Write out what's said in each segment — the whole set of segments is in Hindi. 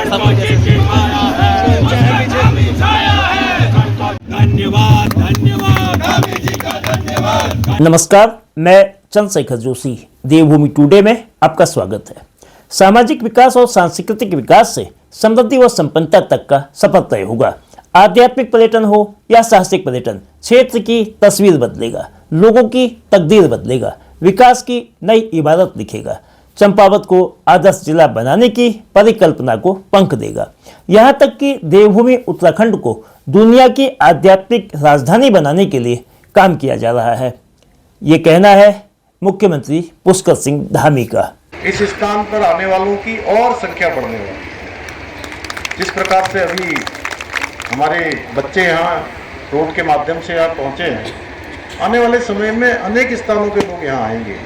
सब धन्यवाद धन्यवाद गांधी जी का धन्यवाद। नमस्कार, मैं चंद्रशेखर जोशी। देवभूमि टुडे में आपका स्वागत है। सामाजिक विकास और सांस्कृतिक विकास से समृद्धि व संपन्नता तक का सफर तय होगा। आध्यात्मिक पर्यटन हो या साहसिक पर्यटन, क्षेत्र की तस्वीर बदलेगा, लोगों की तकदीर बदलेगा, विकास की नई इबारत लिखेगा, चंपावत को आदर्श जिला बनाने की परिकल्पना को पंख देगा। यहाँ तक कि देवभूमि उत्तराखंड को दुनिया की आध्यात्मिक राजधानी बनाने के लिए काम किया जा रहा है। ये कहना है मुख्यमंत्री पुष्कर सिंह धामी का। इस स्थान पर आने वालों की और संख्या बढ़ने वाली। जिस प्रकार से अभी हमारे बच्चे यहाँ रोड के माध्यम से यहाँ पहुँचे हैं, आने वाले समय में अनेक स्थानों के लोग यहाँ आएंगे,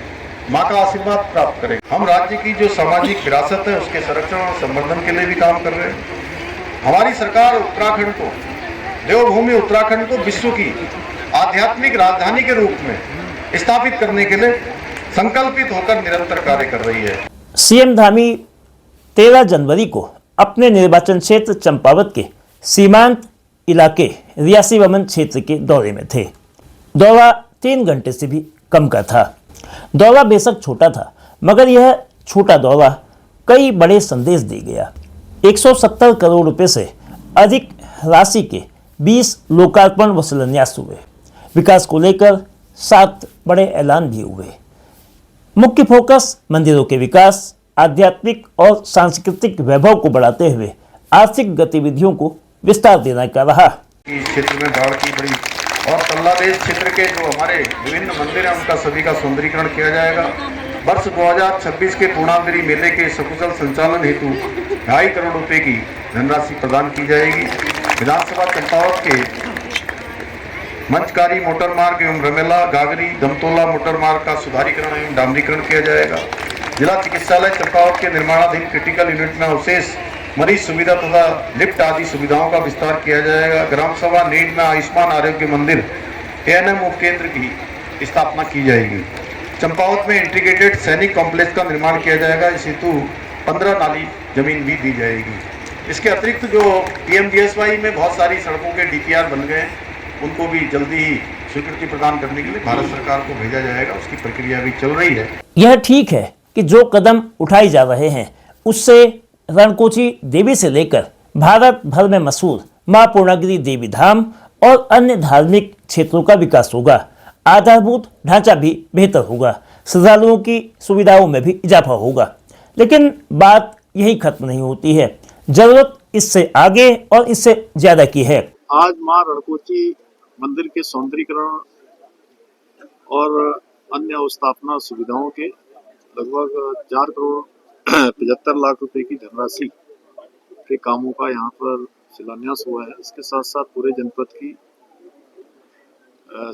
माँ का आशीर्वाद प्राप्त करेंगे। हम राज्य की जो सामाजिक विरासत है उसके संरक्षण और संवर्धन के लिए भी काम कर रहे हैं। हमारी सरकार उत्तराखंड को, देवभूमि उत्तराखंड को विश्व की आध्यात्मिक राजधानी के रूप में स्थापित करने के लिए संकल्पित होकर निरंतर कार्य कर रही है। सीएम धामी 13 जनवरी को अपने निर्वाचन क्षेत्र चंपावत के सीमांत इलाके रियासी वमन क्षेत्र के दौरे में थे। दौरा 3 घंटे से भी कम का था। दौरा बेशक छोटा था, मगर यह छोटा दौरा कई बड़े संदेश दे गया। 170 करोड़ रुपए से अधिक राशि के 20 लोकार्पण व शिलान्यास हुए। विकास को लेकर 7 बड़े ऐलान भी हुए। मुख्य फोकस मंदिरों के विकास, आध्यात्मिक और सांस्कृतिक वैभव को बढ़ाते हुए आर्थिक गतिविधियों को विस्तार देने का रहा। इस क्षेत्र में बाढ़ की बड़ी और तल्लादेश क्षेत्र के जो हमारे विभिन्न मंदिर हैं उनका सभी का सौंदर्यीकरण किया जाएगा। वर्ष 2026 के पूर्णांतरी मेले के सकुशल संचालन हेतु 2.5 करोड़ रुपए की धनराशि प्रदान की जाएगी। विधानसभा चंपावत के मंचकारी मोटर मार्ग एवं रमेला गागरी दमतोला मोटर मार्ग का सुधारीकरण एवं डामरीकरण किया जाएगा। जिला चिकित्सालय चंपावत के निर्माणाधीन क्रिटिकल यूनिट में अवशेष मरीज सुविधा तथा लिफ्ट आदि सुविधाओं का विस्तार किया जाएगा। ग्राम सभा नीड में आयुष्मान आरोग्य मंदिर एएनएम उपकेंद्र की स्थापना की जाएगी। चंपावत में इंटीग्रेटेड सैनिक कॉम्प्लेक्स का निर्माण किया जाएगा। इस हेतु 15 नाली जमीन भी दी जाएगी। इसके अतिरिक्त जो पीएमजीएसवाई में बहुत सारी सड़कों के डीपीआर बन गए, उनको भी जल्दी ही स्वीकृति प्रदान करने के लिए भारत सरकार को भेजा जाएगा। उसकी प्रक्रिया भी चल रही है। यह ठीक है कि जो कदम उठाए जा रहे हैं उससे रणकोची देवी से लेकर भारत भर में मशहूर मां पूर्णागिरि देवी धाम और अन्य धार्मिक क्षेत्रों का विकास होगा। आधारभूत ढांचा भी बेहतर होगा, श्रद्धालुओं की सुविधाओं में भी इजाफा होगा। लेकिन बात यही खत्म नहीं होती है, जरूरत इससे आगे और इससे ज्यादा की है। आज मां रणकोची मंदिर के सौंदर्यीकरण और अन्य अवस्थापना सुविधाओं के लगभग 4 करोड़ 75 लाख रुपए की धनराशि के कामों का यहाँ पर शिलान्यास हुआ है। इसके साथ साथ पूरे जनपद की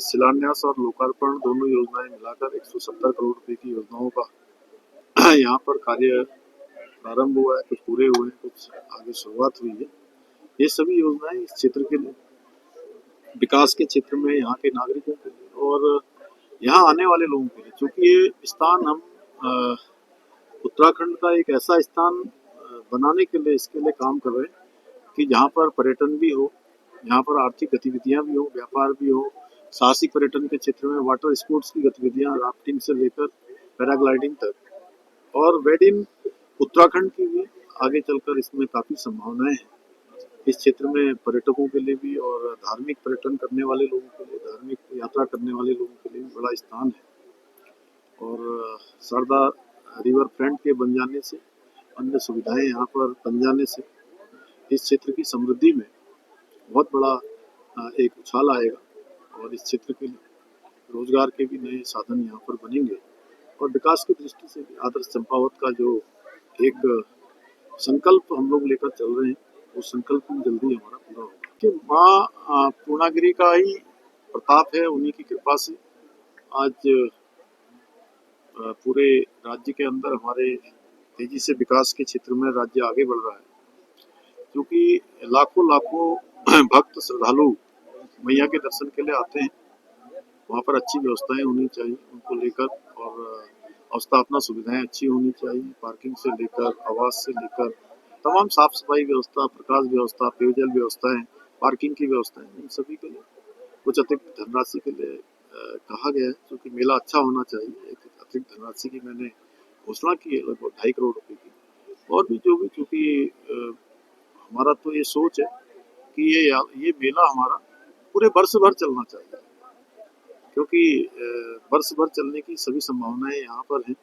शिलान्यास और लोकार्पण दोनों योजनाएं मिलाकर 170 करोड़ रुपए की योजनाओं का यहाँ पर कार्य प्रारंभ हुआ है। कुछ पूरे हुए हैं, कुछ आगे शुरुआत हुई है। ये सभी योजनाएं इस क्षेत्र के लिए, विकास के क्षेत्र में यहाँ के नागरिकों के लिए और यहाँ आने वाले लोगों के लिए, क्योंकि ये स्थान हम उत्तराखंड का एक ऐसा स्थान बनाने के लिए इसके लिए काम कर रहे हैं कि जहाँ पर पर्यटन भी हो, यहाँ पर आर्थिक गतिविधियाँ भी हो, व्यापार भी हो, साहसिक पर्यटन के क्षेत्र में वाटर स्पोर्ट्स की गतिविधियाँ, राफ्टिंग से लेकर पैराग्लाइडिंग तक, और वेड इन उत्तराखंड की भी आगे चलकर इसमें काफ़ी संभावनाएं हैं। इस क्षेत्र में पर्यटकों के लिए भी और धार्मिक पर्यटन करने वाले लोगों के लिए, धार्मिक यात्रा करने वाले लोगों के लिए भी बड़ा स्थान है। और सरदा रिवर फ्रंट के बन जाने से, अन्य सुविधाएं यहाँ पर बन जाने से इस क्षेत्र की समृद्धि में बहुत बड़ा एक उछाल आएगा और इस क्षेत्र के लिए रोजगार के भी नए साधन यहाँ पर बनेंगे। और विकास की दृष्टि से भी आदर्श चंपावत का जो एक संकल्प हम लोग लेकर चल रहे हैं, वो संकल्प जल्दी हमारा पूरा होगा। कि माँ पूर्णागिरि का ही प्रताप है, उन्हीं की कृपा से आज पूरे राज्य के अंदर हमारे तेजी से विकास के क्षेत्र में राज्य आगे बढ़ रहा है। क्योंकि लाखों भक्त श्रद्धालु मैया के दर्शन के लिए आते हैं, वहाँ पर अच्छी व्यवस्थाएं होनी चाहिए उनको लेकर, और अवस्थापना सुविधाएं अच्छी होनी चाहिए, पार्किंग से लेकर, आवास से लेकर तमाम साफ सफाई व्यवस्था, प्रकाश व्यवस्था, पेयजल व्यवस्थाएं, पार्किंग की व्यवस्थाएं, इन सभी के लिए कुछ अतिरिक्त धनराशि के लिए कहा गया है, क्योंकि मेला अच्छा होना चाहिए। एक अतिरिक्त धनराशि की मैंने घोषणा की है, लगभग 2.5 करोड़ रुपए की। और भी जो भी, क्योंकि हमारा तो ये सोच है कि ये मेला हमारा पूरे वर्ष भर चलना चाहिए, क्योंकि वर्ष भर चलने की सभी संभावनाएं यहाँ पर हैं,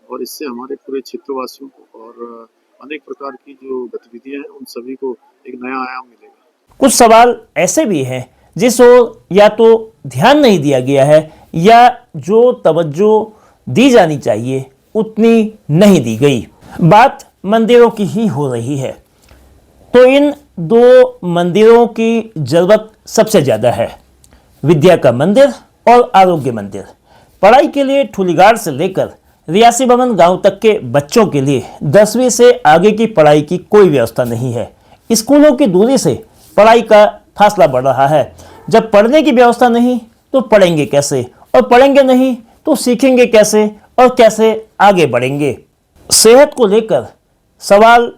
और इससे हमारे पूरे क्षेत्रवासियों को और अनेक प्रकार की जो गतिविधियां हैं उन सभी को एक नया आयाम मिलेगा। कुछ सवाल ऐसे भी हैं जिस ओर या तो ध्यान नहीं दिया गया है या जो तवज्जो दी जानी चाहिए उतनी नहीं दी गई। बात मंदिरों की ही हो रही है, तो इन दो मंदिरों की जरूरत सबसे ज़्यादा है, विद्या का मंदिर और आरोग्य मंदिर। पढ़ाई के लिए ठुलीगाड़ से लेकर रियासी भवन गांव तक के बच्चों के लिए 10वीं से आगे की पढ़ाई की कोई व्यवस्था नहीं है। स्कूलों की दूरी से पढ़ाई का फासला बढ़ रहा है। जब पढ़ने की व्यवस्था नहीं तो पढ़ेंगे कैसे, और पढ़ेंगे नहीं तो सीखेंगे कैसे, और कैसे आगे बढ़ेंगे। सेहत को लेकर सवाल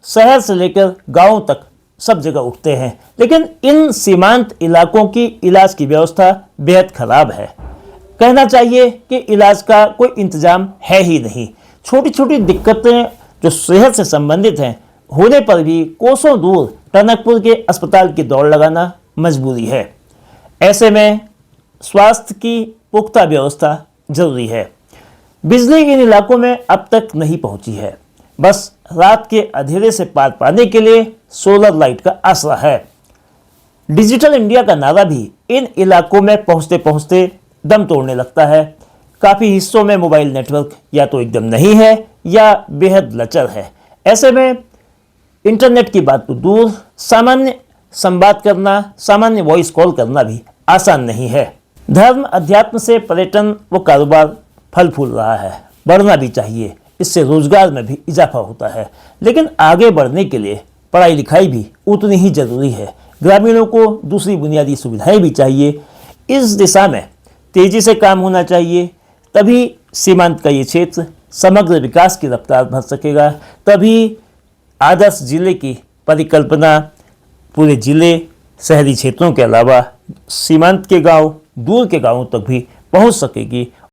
शहर से लेकर गांव तक सब जगह उठते हैं, लेकिन इन सीमांत इलाकों की इलाज की व्यवस्था बेहद खराब है। कहना चाहिए कि इलाज का कोई इंतजाम है ही नहीं। छोटी छोटी दिक्कतें जो सेहत से संबंधित हैं होने पर भी कोसों दूर टनकपुर के अस्पताल की दौड़ लगाना मजबूरी है। ऐसे में स्वास्थ्य की पुख्ता व्यवस्था जरूरी है। बिजली इन इलाकों में अब तक नहीं पहुंची है, बस रात के अंधेरे से पार पाने के लिए सोलर लाइट का आसरा है। डिजिटल इंडिया का नारा भी इन इलाकों में पहुंचते पहुंचते दम तोड़ने लगता है। काफ़ी हिस्सों में मोबाइल नेटवर्क या तो एकदम नहीं है या बेहद लचर है। ऐसे में इंटरनेट की बात तो दूर, सामान्य संवाद करना, सामान्य वॉइस कॉल करना भी आसान नहीं है। धर्म अध्यात्म से पर्यटन व कारोबार फल फूल रहा है, बढ़ना भी चाहिए, इससे रोजगार में भी इजाफा होता है। लेकिन आगे बढ़ने के लिए पढ़ाई लिखाई भी उतनी ही जरूरी है। ग्रामीणों को दूसरी बुनियादी सुविधाएं भी चाहिए। इस दिशा में तेजी से काम होना चाहिए, तभी सीमांत का ये क्षेत्र समग्र विकास की रफ्तार भर सकेगा। तभी आदर्श जिले की परिकल्पना पूरे जिले, शहरी क्षेत्रों के अलावा सीमांत के गांव, दूर के गांवों तक भी पहुंच सकेगी